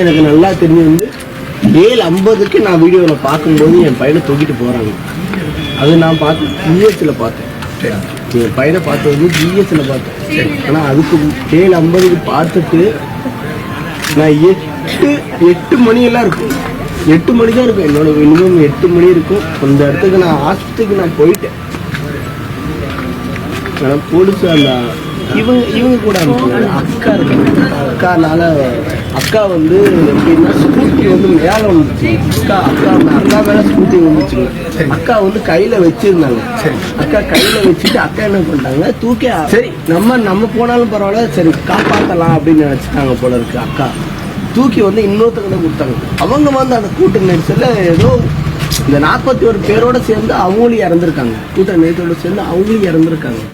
எனக்கு நல்லா தெரிஞ்சு 7:50 நான் வீடியோவில் பார்க்கும்போது என் பையனை தூக்கிட்டு போகிறாங்க. அது நான் பார்த்து ஜிஹெச்சில் பார்த்தேன். என் பையனை பார்த்தது ஜிஹெச்சில் பார்த்தேன். ஆனால் அதுக்கு 7:50 பார்த்துட்டு நான் 8 மணியெல்லாம் இருக்கும். 8 மணி தான் இருக்கும். என்னோட மினிமம் 8 மணி இருக்கும். அந்த இடத்துக்கு நான் ஹாஸ்பிட்டலுக்கு நான் போயிட்டேன். ஆனால் போலீஸ் அந்த இவங்க கூட அக்கா இருக்காங்க. அக்கா வந்து எப்படின்னா ஸ்கூட்டி வந்து மேலே வந்துச்சு. அக்கா மேலே ஸ்கூட்டி வந்துச்சுங்க. அக்கா வந்து கையில் வச்சிருந்தாங்க. அக்கா கையில் வச்சுட்டு அக்கா என்ன பண்ணிட்டாங்க, தூக்கி சரி நம்ம போனாலும் பரவாயில்ல, சரி காப்பாற்றலாம் அப்படின்னு நினச்சிட்டாங்க போல இருக்கு. அக்கா தூக்கி வந்து இன்னொருத்தங்கிட்ட கொடுத்தாங்க. அவங்க வந்து அந்த கூட்ட நெரிசலில் ஏதோ இந்த 41 பேரோட சேர்ந்து அவங்களும் இறந்துருக்காங்க. கூட்ட நெரிசலோட சேர்ந்து அவங்களும் இறந்துருக்காங்க.